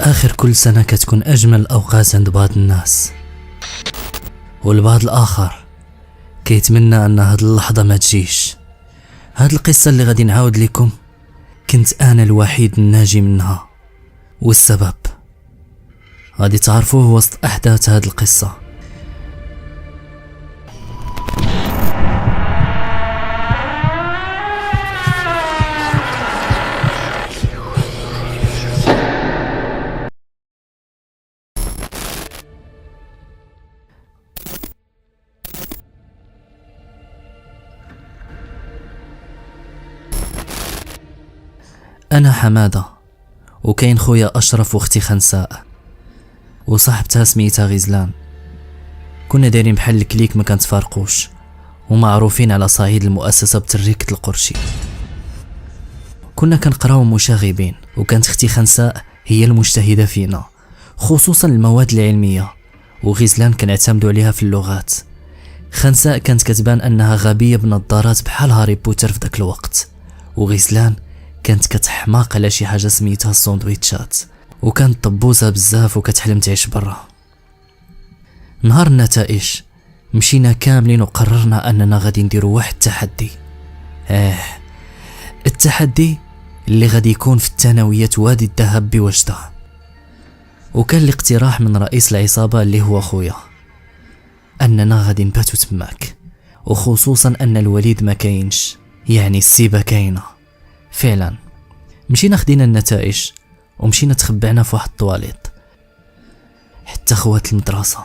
آخر كل سنة كتكون أجمل الأوقات عند بعض الناس، والبعض الآخر كيتمنى أن هاد اللحظة ما تجيش. هاد القصة اللي غادي نعاود لكم كنت أنا الوحيد الناجي منها، والسبب غادي تعرفوه وسط أحداث هاد القصة. أنا حمادة، وكاين خويا أشرف واختي خنساء، وصاحبتها سميتها غزلان. كنا دايرين بحال الكليك ما كنتفارقوش، ومعروفين على صعيد المؤسسة بتريكة القرشي. كنا كنقراو مشاغبين، وكانت اختي خنساء هي المجتهدة فينا، خصوصا المواد العلمية، وغزلان كنعتمدوا عليها في اللغات. خنساء كانت كتبان أنها غبية بنظارات بحال هاري بوتر في ذاك الوقت، وغزلان كانت كتحماق على شي حاجة سميتها الساندويتشات، وكانت طبوزة بزاف وكتحلم تعيش برا. نهار النتائج مشينا كاملين وقررنا أننا غادي نديرو واحد التحدي. التحدي اللي غادي يكون في الثانوية وادي الذهب بوجدة. وكان الاقتراح من رئيس العصابة اللي هو خويا أننا غادي نباتو تماك، وخصوصا أن الوليد ما كاينش، يعني السيبة كاينة. فعلا مشينا خدينا النتائج ومشينا تخبعنا في واحد الطواليط، حتى خوات المدرسة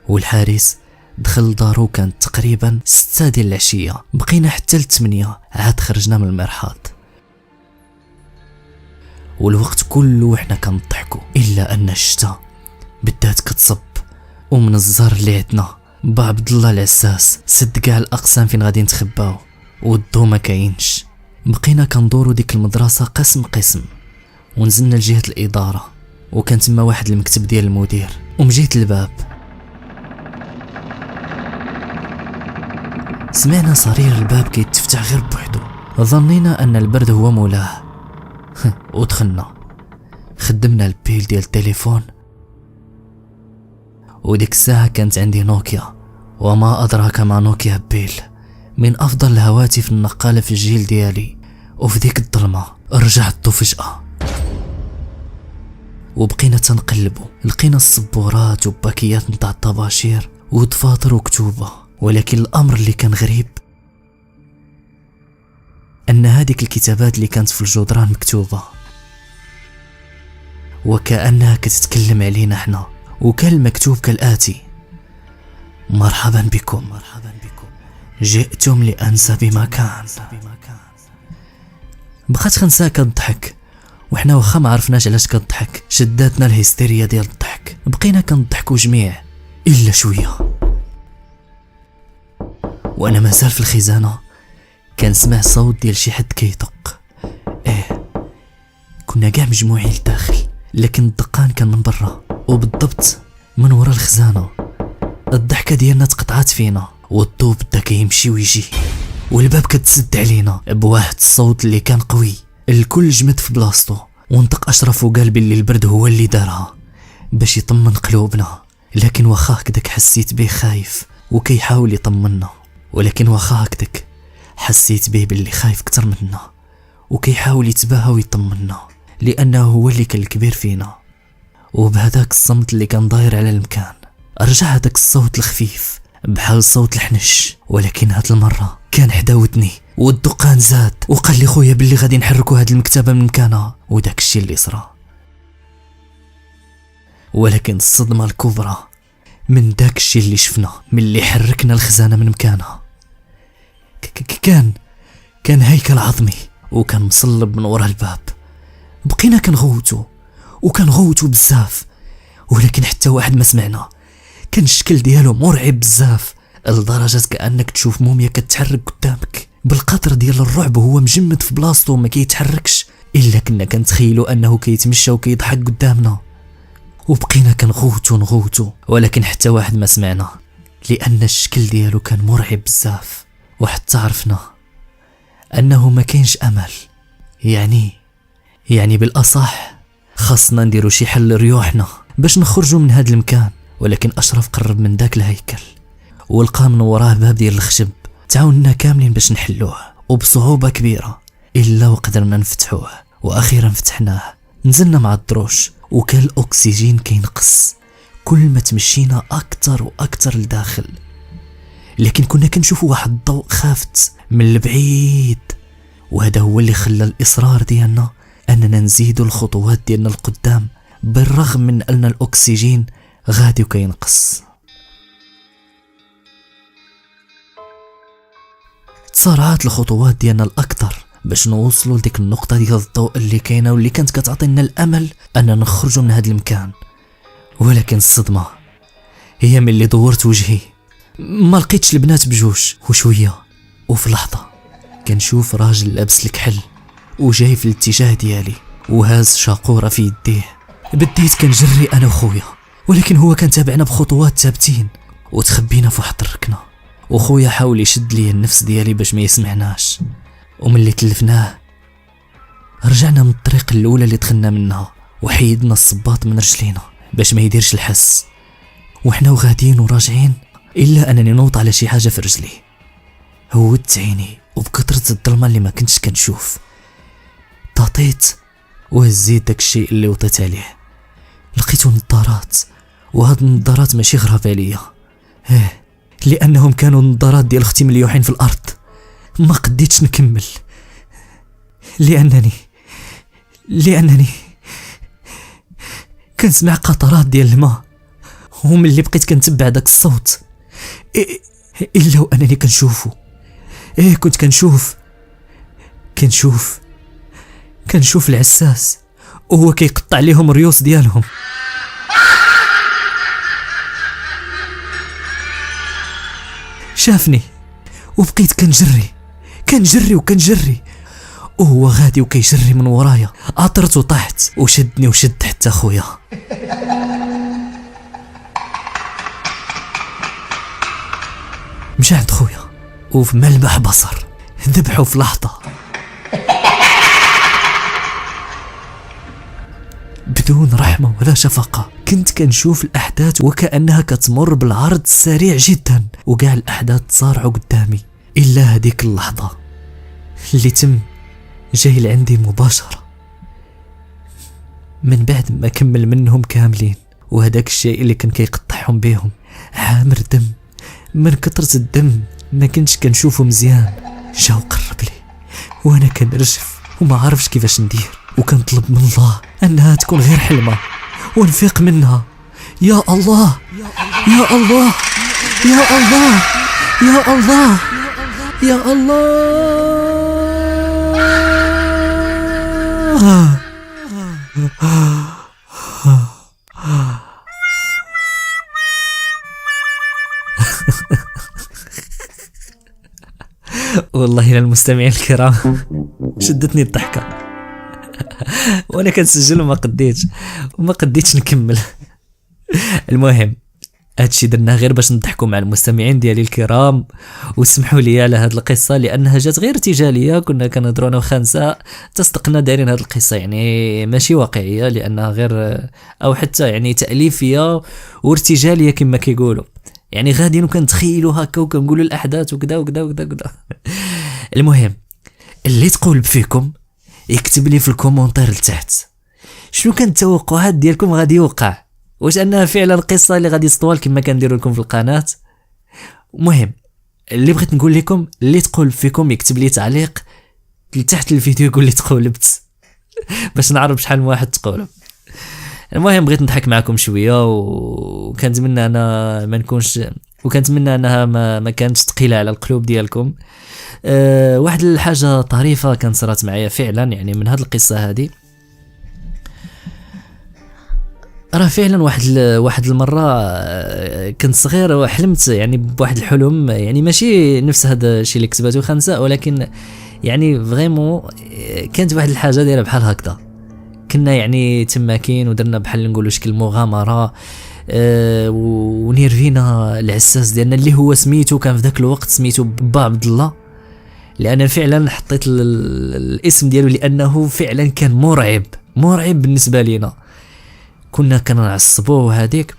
والحارس دخل دارو. كانت تقريبا 6 ديال العشية، بقينا حتى ل8 عاد خرجنا من المرحاض، والوقت كله وحنا كنضحكوا، إلا أن الشتا بدات كتصب، ومن الزهر اللي عندنا با عبد الله العساس سد كاع الأقسام فين غادي نتخباو، والضو ما كاينش. بقينا كندورو ديك المدرسة قسم قسم، ونزلنا لجهة الإدارة، وكان تما واحد المكتب ديال المدير، ومجيت الباب سمعنا صرير الباب كيتفتح غير بوحدو، ظنينا أن البرد هو مولاه. ودخلنا خدمنا البيل ديال التليفون، وديك الساعة كانت عندي نوكيا، وما أدراك ما نوكيا بيل، من أفضل الهواتف النقالة في الجيل ديالي. وفي ديك الظلمة رجعتو فجأة، وبقينا تنقلبو، لقينا الصبورات وباكيات نتاع الطباشير ودفاتر وكتوبة. ولكن الأمر اللي كان غريب أن هذيك الكتابات اللي كانت في الجدران مكتوبة وكأنها كتتكلم علينا احنا، وكان المكتوب كالآتي: مرحبا بكم، جئتم لأنسى بمكان. بقات خنساء كنضحك، وحنا واخا ما عرفناش علاش كنضحك، شداتنا الهستيريا ديال الضحك، بقينا كنضحكوا جميع إلا شوية. وأنا مازال في الخزانة كنسمع صوت ديال شي حد كيدق. كنا كاع مجموعين لداخل، لكن الدقان كان من برا، وبالضبط من ورا الخزانة. الضحكة ديالنا تقطعات فينا، والضو بدا كيمشي ويجي، والباب كتسد علينا بواحد الصوت اللي كان قوي. الكل جمد في بلاصتو، ونطق أشرف وقال بلي البرد هو اللي دارها باش يطمن قلوبنا. لكن واخا هكداك حسيت بيه خايف وكيحاول يطمنا، ولكن واخا هكداك حسيت بيه باللي خايف كتر منا، وكيحاول يتباهى ويطمنا، لأنه هو اللي كان الكبير فينا. وبهداك الصمت اللي كان داير على المكان رجع هداك الصوت الخفيف بحال صوت الحنش، ولكن هاد المرة كان حدا ودني، والدقان زاد، وقال لي خويا باللي غادي نحركوا هاد المكتبة من مكانها. وداك الشي اللي صرا، ولكن الصدمة الكبرى من داك الشي اللي شفنا ملي حركنا الخزانة من مكانها كان هيكل عظمي، وكان مصلب من ورا الباب. بقينا كنغوتو بزاف، ولكن حتى واحد ما سمعنا. كان الشكل ديالو مرعب بزاف، لدرجة كأنك تشوف موميا كتحرك قدامك، بالقطر ديال الرعب. وهو مجمد في بلاصتو وما كيتحركش، إلا كنا كنتخيلو أنه كيتمشى وكيضحك قدامنا. وبقينا كنغوتو، ولكن حتى واحد ما سمعنا، لأن الشكل ديالو كان مرعب بزاف. وحتى عرفنا أنه ما كاينش أمل، يعني بالأصح خاصنا نديرو شي حل ريوحنا باش نخرجوا من هذا المكان. ولكن اشرف قرب من داك الهيكل ولقى من وراه باب ديال الخشب. تعاوننا كاملين باش نحلوه وبصعوبه كبيره الا وقدرنا نفتحوه، واخيرا فتحناه. نزلنا مع الدروش وكان الاكسجين كينقص كل ما تمشينا اكثر واكثر لداخل، لكن كنا كنشوفوا واحد الضوء خافت من البعيد، وهذا هو اللي خلى الاصرار ديالنا اننا نزيدوا الخطوات ديالنا القدام بالرغم من ان الاكسجين غادي وكينقص. تسارعات الخطوات ديالنا الاكثر باش نوصلوا لديك النقطه ديال الضوء اللي كاينه واللي كانت كتعطينا الامل اننا نخرجوا من هذا المكان. ولكن الصدمه هي ملي دورت وجهي ما لقيتش البنات بجوج، وشويه وفي لحظه كنشوف راجل لابس الكحل وجاي في الاتجاه ديالي وهاز شاقوره في يديه. بديت كنجري انا وخويا، ولكن هو كان تابعنا بخطوات ثابتين، وتخبينا في واحد الركنه، وخويا حاول يشد لي النفس ديالي باش ما يسمعناش. وملي تلفناه رجعنا من الطريق الاولى اللي دخلنا منها وحيدنا الصباط من رجلينا باش ما يديرش الحس، وحنا وغاديين وراجعين الا انني نوض على شي حاجه في رجلي. هودت عيني وبكثرة الظلمه اللي ما كنتش كنشوف طاطيت وهزيت داك الشيء اللي وطيت عليه. لقيتو نظارات، وهاد النظارات ماشي غراب عليا، لانهم كانوا نظارات ديال اختي مليوحين في الارض. ما قديتش نكمل لانني كنسمع قطرات ديال الماء، وملي بقيت كنتبع داك الصوت الا وانني كنشوفه. كنت كنشوف العساس وهو كيقطع ليهم الريوس ديالهم. شافني وبقيت كنجري وهو غادي وكيجري من ورايا. عطرت وطحت وشدني وشد حتى خويا. مشى عند خويا وفي ملمح بصر ذبحوا في لحظة بدون رحمة ولا شفقة. كنت كنشوف الأحداث وكأنها كتمر بالعرض السريع جدا، وقاع الأحداث تصارعوا قدامي إلا هذيك اللحظة اللي تم جاي لعندي مباشرة من بعد ما كمل منهم كاملين. وهداك الشيء اللي كان كيقطعهم بيهم عامر دم، من كترة الدم ما كنتش كنشوفه مزيان. جا وقرب لي وانا كنرجف وما عارفش كيفاش ندير، وكنطلب من الله انها تكون غير حلمة ونفيق منها. يا الله يا الله يا الله يا الله يا الله. والله للمستمعين الكرام شدتني الضحكة وانا كنسجل وما قديتش نكمل. المهم هادشي درنا غير باش نضحكوا مع المستمعين ديالي الكرام، وسمحوا لي على هاد القصه لانها جات غير ارتجاليه. كنا كنهضروا انا وخنسه تصدقنا دايرين هاد القصه يعني ماشي واقعيه، لانها غير او حتى يعني تاليفيه وارتجاليه كما كيقولوا، يعني غاديين وكنتخيلوا هكا وكنقولوا الاحداث وكذا وكذا وكذا وكذا. المهم اللي تقول فيكم يكتب لي في الكومونتير لتحت شنو كانت التوقعات ديالكم غادي يوقع، واش انها فعلا قصه اللي غادي تطول كما كنديروا لكم في القناه. المهم اللي بغيت نقول لكم اللي تقول فيكم يكتب لي تعليق لتحت الفيديو يقول لي تقولبت باش نعرف شحال من واحد تقولب. المهم بغيت نضحك معكم شويه، وكنتمنى انا ما نكونش، وكنتمنى انها ما كانتش ثقيله على القلوب ديالكم. واحد الحاجه طريفه كانت صرات معايا فعلا يعني من هذه القصه هذه. راه فعلا واحد المره كنت صغير وحلمت يعني بواحد الحلم، يعني ماشي نفس هذا الشيء اللي كتبته خنسه، ولكن يعني فريمون كانت واحد الحاجه دايره بحال هكذا. كنا يعني تماكين ودرنا بحال نقولوا شكل مغامره، ونيرفينا العساس ديالنا اللي هو سميتو كان في ذاك الوقت سميتو با عبد الله، لان فعلا حطيت الاسم ديالو لانه فعلا كان مرعب مرعب بالنسبه لينا. كنا كنعصبوه هذيك،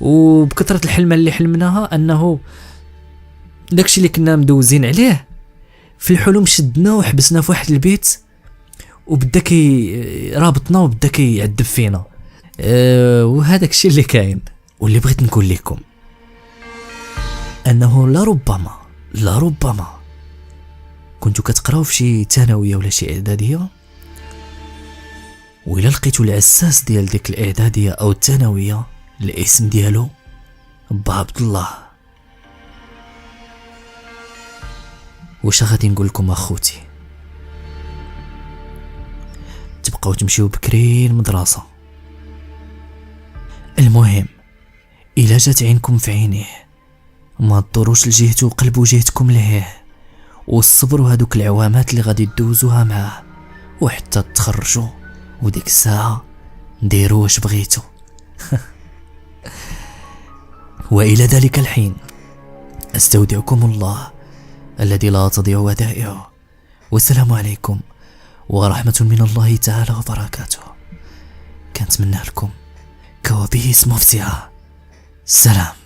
وبكثره الحلمه اللي حلمناها انه داكشي اللي كنا مدوزين عليه في الحلم شدنا وحبسنا في واحد البيت، وبدا رابطنا وبدا كيعذب فينا. وهذاك الشيء اللي كاين. واللي بغيت نقول لكم انه لربما كنتو كتقراو في شي ثانويه ولا شي اعداديه، وإلا لقيتو العساس ديال ديك الاعداديه او الثانويه الاسم ديالو با عبد الله، واش غادي نقول لكم اخوتي؟ تبقاو تمشيو بكري المدرسه. المهم الا جات عينكم في عينيه ما تدوروش لجهته وقلبوا جهتكم ليه، والصبروا هادوك العوامات اللي غادي تدوزوها معاه وحتى تخرجوا، وديك الساعه ديروا واش بغيتو. والى ذلك الحين استودعكم الله الذي لا تضيع ودائعه، والسلام عليكم ورحمة من الله تعالى وبركاته. كنتمنى لكم كوابيس مفزعة. سلام.